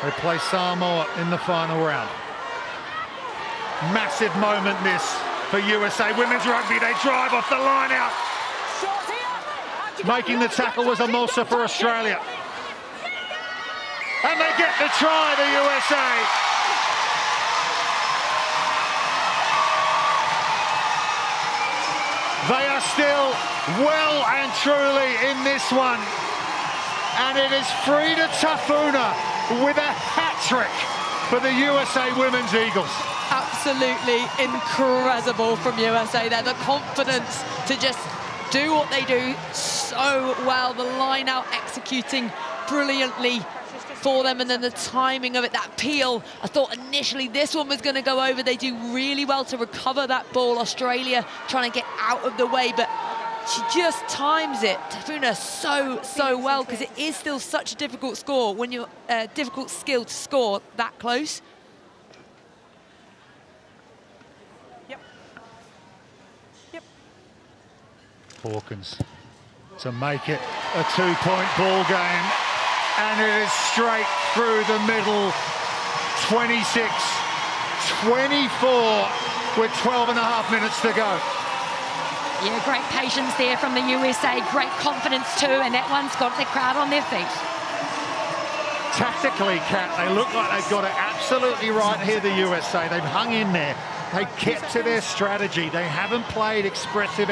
They play Samoa in the final round. Massive moment this for USA Women's Rugby. They drive off the line out. Making the tackle was a Musa for Australia. And they get the try, the USA. They are still well and truly in this one. And it is Frida Tafuna with a hat-trick for the USA Women's Eagles. Absolutely incredible from USA there. The confidence to just do what they do so well. The line out executing brilliantly for them, and then the timing of it, that peel. I thought initially this one was going to go over. They do really well to recover that ball. Australia trying to get out of the way, but she just times it, Tafuna, so well, because it is still such a difficult score when you're difficult skill to score that close. Hawkins to make it a two-point ball game, and it is straight through the middle. 26-24 with 12 and a half minutes to go. Yeah, great patience there from the USA, great confidence too, and that one's got the crowd on their feet. Tactically, Kat, they look like they've got it absolutely right here, the USA. They've hung in there. They kept to their strategy. They haven't played expressive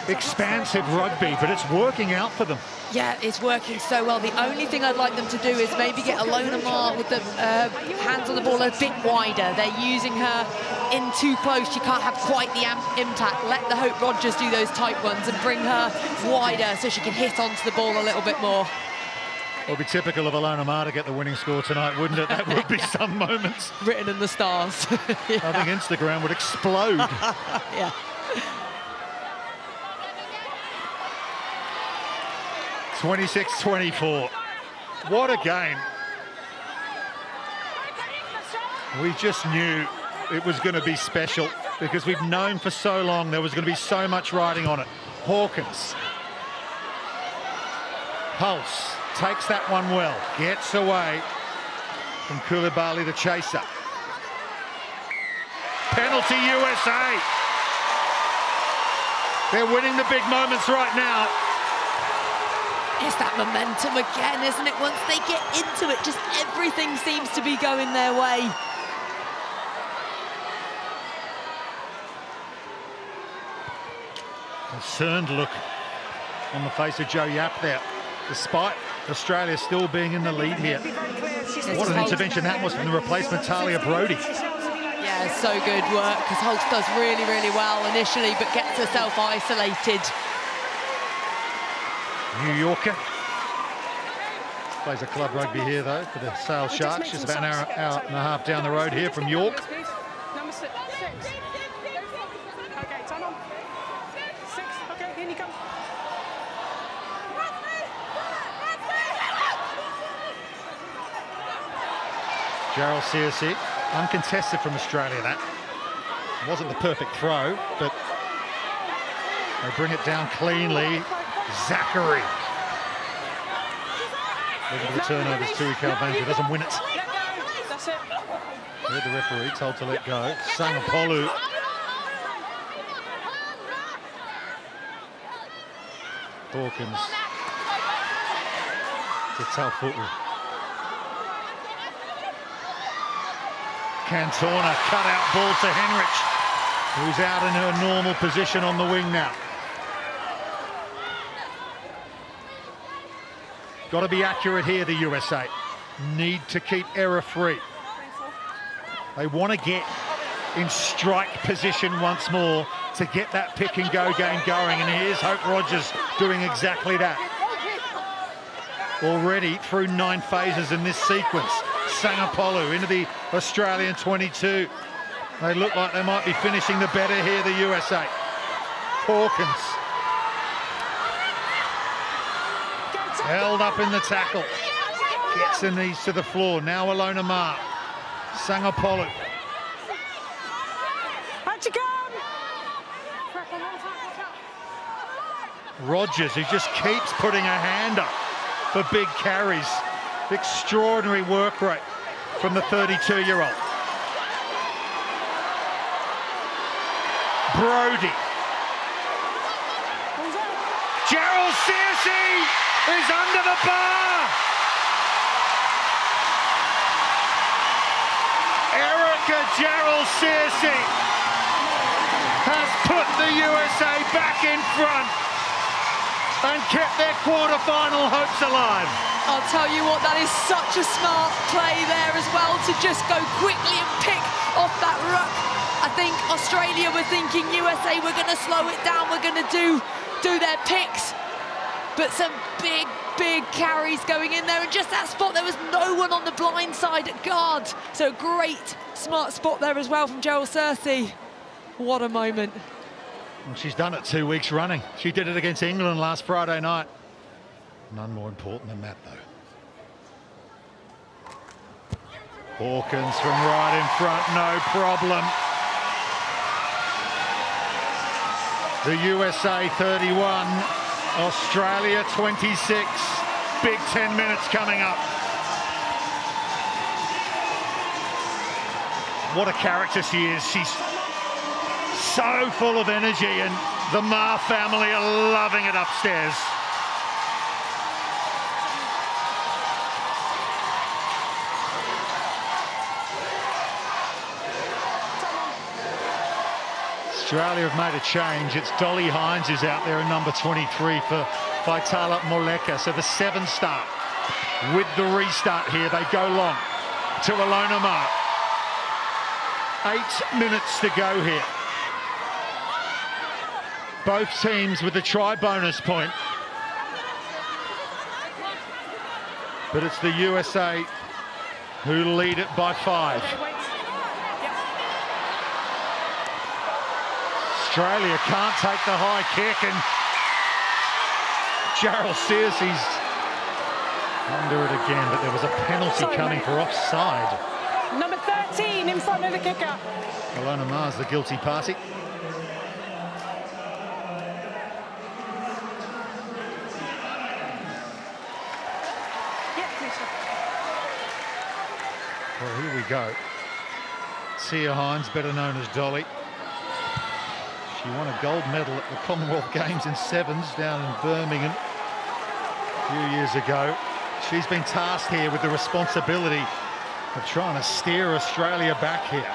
expansive rugby, but it's working out for them. Yeah, it's working so well. The only thing I'd like them to do is maybe get Alona Mar with the hands on the ball a bit wider. They're using her in too close. She can't have quite the impact. Let the Hope Rogers do those tight ones and bring her wider so she can hit onto the ball a little bit more. It would be typical of Alona Mar to get the winning score tonight, wouldn't it? That would be some moments. Written in the stars. Yeah. I think Instagram would explode. Yeah. 26-24. What a game. We just knew it was going to be special because we've known for so long there was going to be so much riding on it. Hawkins. Pulse takes that one well. Gets away from Koulibaly, the chaser. Penalty USA. They're winning the big moments right now. It's that momentum again, isn't it? Once they get into it, just everything seems to be going their way. Concerned look on the face of Joe Yap there, despite Australia still being in the lead here. What an intervention that was from the replacement, Talia Brodie. Yeah, so good work, because Holtz does really, really well initially, but gets herself isolated. New Yorker. Plays a club rugby here, though, for the Sale Sharks. Just about an hour and a half down the road here from York. Number 6. Okay, turn on. 6. Okay, in you come. Gerald Searcy, uncontested from Australia, that. Wasn't the perfect throw, but they bring it down cleanly. Zachary. Looking for the turnovers, Tui Kalvandra doesn't win it. Heard the referee told to let go. Sangapolu. Hawkins to Taufu'u. Cantona, cut out ball to Henrich, who's out in her normal position on the wing now. Got to be accurate here, the USA. Need to keep error free. They want to get in strike position once more to get that pick and go game going. And here's Hope Rogers doing exactly that. Already through 9 phases in this sequence. Sangapolu into the Australian 22. They look like they might be finishing the better here, the USA. Hawkins. Held up in the tackle. Gets the knees to the floor. Now Alona Mar. Sangapolu. Rogers, who just keeps putting a hand up for big carries. Extraordinary work rate from the 32-year-old. Brody. Gerald Searcy is under the bar. Gerald Searcy has put the USA back in front and kept their quarter-final hopes alive. I'll tell you what, that is such a smart play there as well, to just go quickly and pick off that ruck. I think Australia were thinking USA were going to slow it down, we're going to do their picks, but some big carries going in there, and just that spot, there was no one on the blind side at guard. So great, smart spot there as well from Gerald Searcy. What a moment. Well, she's done it 2 weeks running. She did it against England last Friday night. None more important than that, though. Hawkins from right in front, no problem. The USA 31. Australia 26, big 10 minutes coming up. What a character she is. She's so full of energy, and the Ma family are loving it upstairs. Australia have made a change. It's Dolly Hines who's out there in number 23 for Vaitala Moleka. So the 7 start. With the restart here, they go long to Alona Ma. 8 minutes to go here. Both teams with the try bonus point. But it's the USA who lead it by 5. Australia can't take the high kick, and Gerald Searcy's under it again, but there was a penalty coming for offside. Number 13 in front of the kicker. Alona Ma's the guilty party. Well, here we go. Tia Hines, better known as Dolly. She won a gold medal at the Commonwealth Games in sevens down in Birmingham a few years ago. She's been tasked here with the responsibility of trying to steer Australia back here.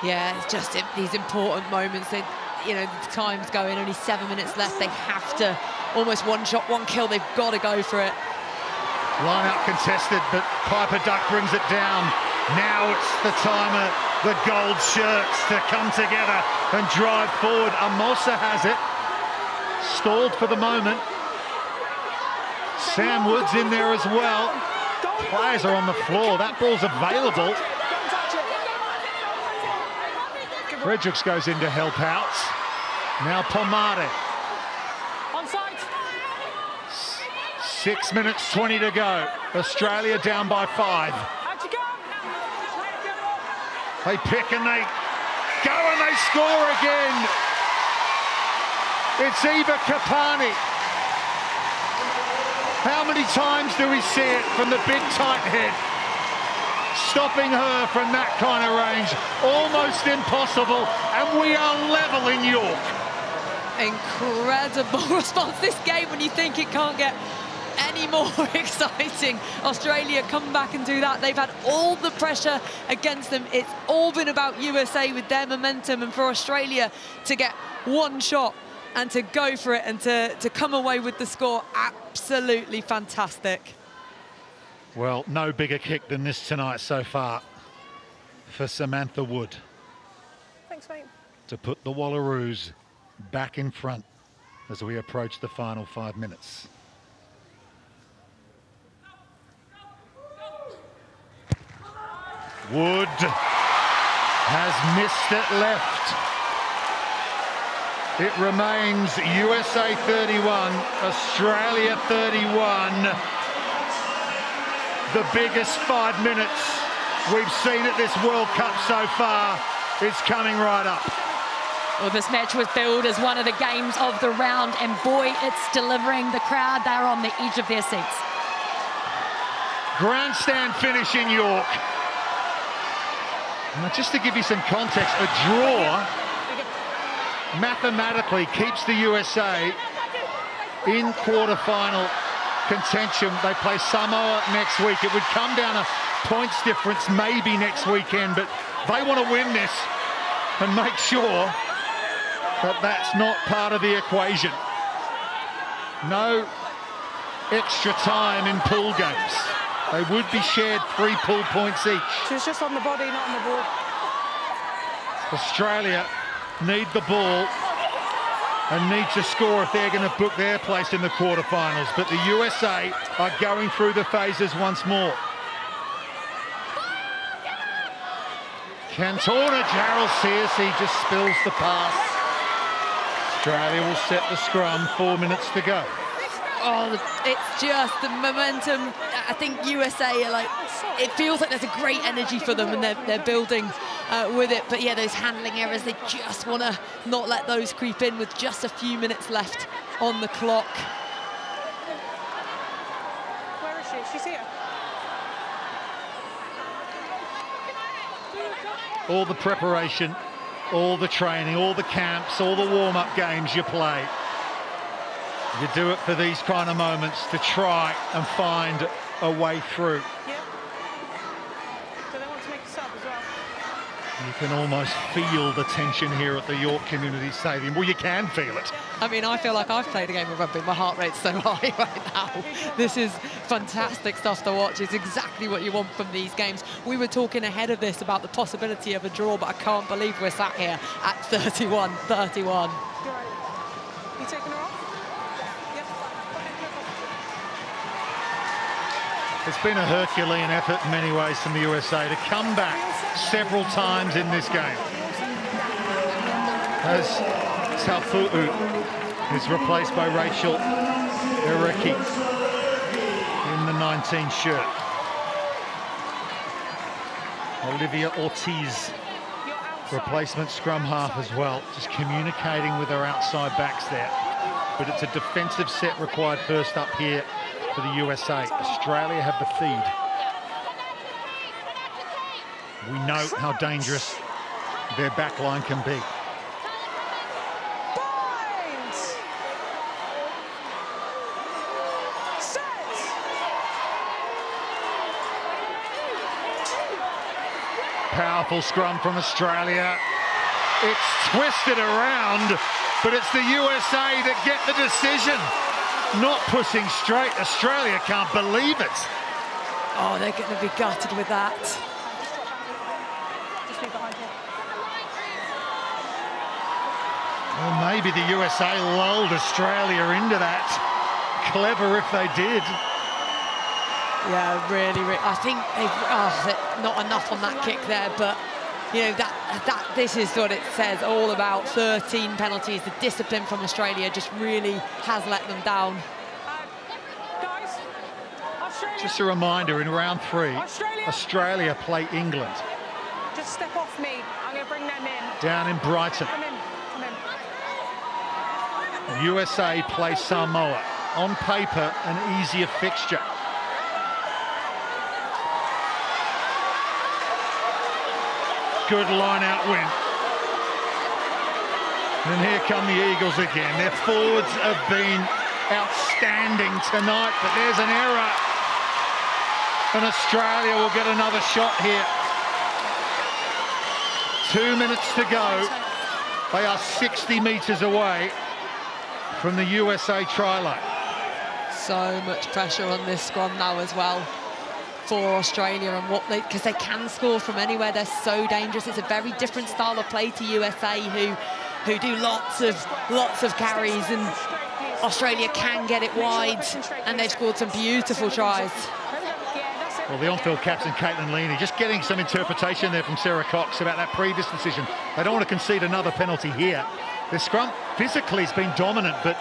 Yeah, it's just these important moments. That, you know, the time's going, only 7 minutes left. They have to, almost one shot, one kill. They've got to go for it. Line out contested, but Piper Duck brings it down. Now it's the time of the gold shirts to come together and drive forward. Amosa has it. Stalled for the moment. Sam Wood's in there as well. Players are on the floor. That ball's available. Fredericks goes in to help out. Now Pomade. 6 minutes 20 to go. Australia down by 5. They pick and they go and they score again. It's Eva Kapani. How many times do we see it from the big tight head? Stopping her from that kind of range, almost impossible, and we are level in York. Incredible response this game when you think it can't get any more exciting. Australia come back and do that. They've had all the pressure against them. It's all been about USA with their momentum, and for Australia to get one shot and to go for it and to come away with the score, absolutely fantastic. Well, no bigger kick than this tonight so far for Samantha Wood. Thanks, mate. To put the Wallaroos back in front as we approach the final 5 minutes. Wood has missed it left. It remains USA 31, Australia 31. The biggest 5 minutes we've seen at this World Cup so far is coming right up. Well, this match was billed as one of the games of the round, and boy, it's delivering. The crowd, they're on the edge of their seats. grandstand finish in York. Now, just to give you some context, a draw mathematically keeps the USA in quarter-final contention. They play Samoa next week. It would come down a points difference maybe next weekend, but they want to win this and make sure that that's not part of the equation. No extra time in pool games. They would be shared 3 pool points each. She was just on the body, not on the ball. Australia need the ball and need to score if they're going to book their place in the quarterfinals. But the USA are going through the phases once more. Cantona, Gerald Searcy just spills the pass. Australia will set the scrum, 4 minutes to go. Oh, it's just the momentum. I think USA are like, it feels like there's a great energy for them and they're building with it. But yeah, those handling errors, they just want to not let those creep in with just a few minutes left on the clock. Where is she? She's here. All the preparation, all the training, all the camps, all the warm-up games you play. You do it for these kind of moments to try and find a way through. Yeah. So they want to make a sub as well. You can almost feel the tension here at the York Community Stadium. Well, you can feel it. I mean, I feel like I've played a game of rugby. My heart rate's so high right now. This is fantastic stuff to watch. It's exactly what you want from these games. We were talking ahead of this about the possibility of a draw, but I can't believe we're sat here at 31-31. You're right. You taking her off? It's been a Herculean effort in many ways from the USA to come back several times in this game. As Tafu'u is replaced by Rachel Ereki in the 19 shirt. Olivia Ortiz, replacement scrum half as well, just communicating with her outside backs there. But it's a defensive set required first up here for the USA. Australia have the feed. We know how dangerous their back line can be. Powerful scrum from Australia. It's twisted around, but it's the USA that get the decision. Not pushing straight. Australia can't believe it. Oh, they're going to be gutted with that. Well, maybe the USA lulled Australia into that. Clever if they did. Yeah, really. I think they've not enough on that kick there, but you know that this is what it says all about. 13 penalties. The discipline from Australia just really has let them down. Guys, Just a reminder, in round 3, Australia play England. Just step off me. I'm going to bring them in. Down in Brighton. Come in. USA play Samoa. On paper, an easier fixture. Good line-out win. And here come the Eagles again. Their forwards have been outstanding tonight, but there's an error. And Australia will get another shot here. 2 minutes to go. They are 60 metres away from the USA try line. So much pressure on this scrum now as well for Australia, and because they can score from anywhere. They're so dangerous. It's a very different style of play to USA, who do lots of carries, and Australia can get it wide, and they've scored some beautiful tries. Well, the on-field captain, Caitlin Leaney, just getting some interpretation there from Sarah Cox about that previous decision. They don't want to concede another penalty here. The scrum physically has been dominant, but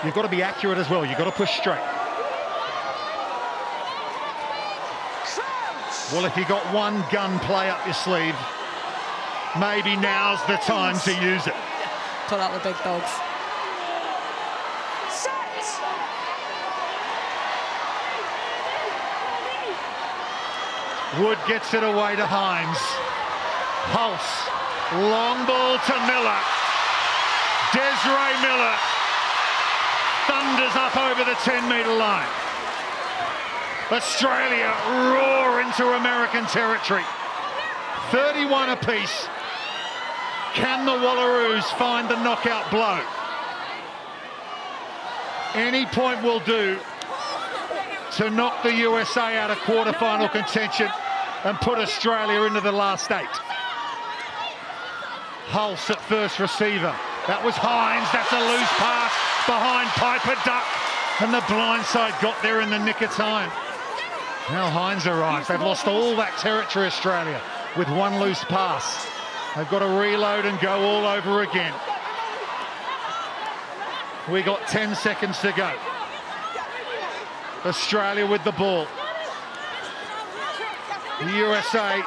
you've got to be accurate as well. You've got to push straight. Well, if you've got one gun play up your sleeve, maybe now's the time to use it. Pull out the big dogs. Wood gets it away to Hines. Hulse, long ball to Miller. Desiree Miller thunders up over the 10-metre line. Australia roar into American territory. 31 apiece. Can the Wallaroos find the knockout blow? Any point will do to knock the USA out of quarter-final contention and put Australia into the last 8. Hulse at first receiver. That was Hines. That's a loose pass behind Piper Duck. And the blindside got there in the nick of time. Now Hines arrives. They've lost all that territory, Australia, with one loose pass. They've got to reload and go all over again. We got 10 seconds to go. Australia with the ball. The USA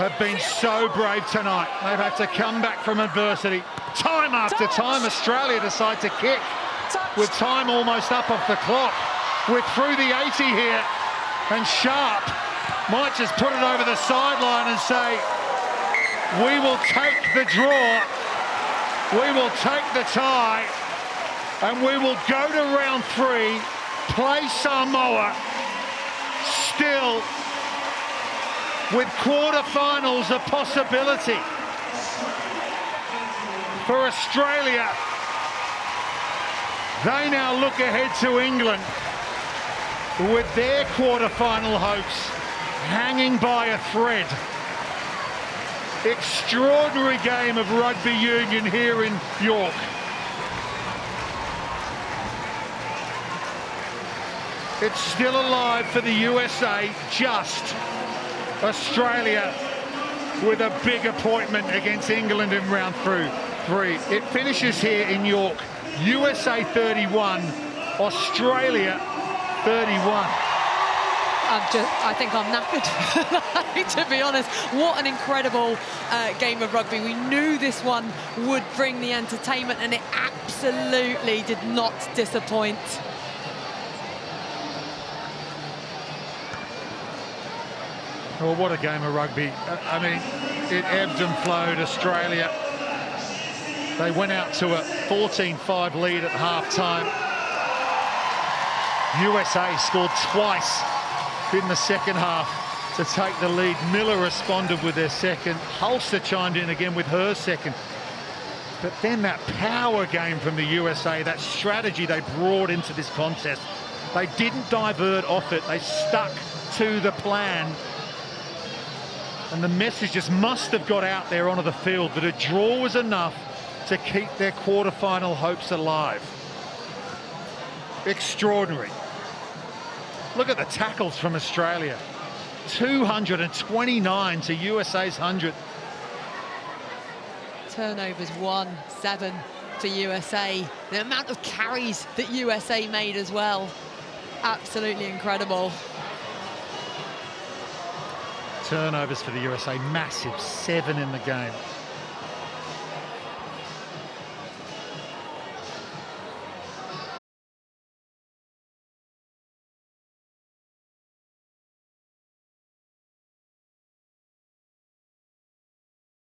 have been so brave tonight. They've had to come back from adversity. Time after time, Australia decide to kick with time almost up off the clock. We're through the 80 here, and Sharp might just put it over the sideline and say, we will take the draw, we will take the tie, and we will go to round 3, play Samoa, still with quarterfinals a possibility for Australia. They now look ahead to England with their quarterfinal hopes hanging by a thread. Extraordinary game of rugby union here in York. It's still alive for the USA, just Australia with a big appointment against England in round 3. It finishes here in York. USA 31, Australia 31. I think I'm knackered, to be honest. What an incredible game of rugby. We knew this one would bring the entertainment, and it absolutely did not disappoint. Well, what a game of rugby. I mean, it ebbed and flowed. Australia, they went out to a 14-5 lead at half-time. USA scored twice in the second half to take the lead. Miller responded with their second. Hulse chimed in again with her second. But then that power game from the USA, that strategy they brought into this contest, they didn't divert off it. They stuck to the plan. And the message just must have got out there onto the field that a draw was enough to keep their quarterfinal hopes alive. Extraordinary. Look at the tackles from Australia. 229 to USA's 100. Turnovers 1-7 for USA. The amount of carries that USA made as well. Absolutely incredible. Turnovers for the USA, massive, 7 in the game.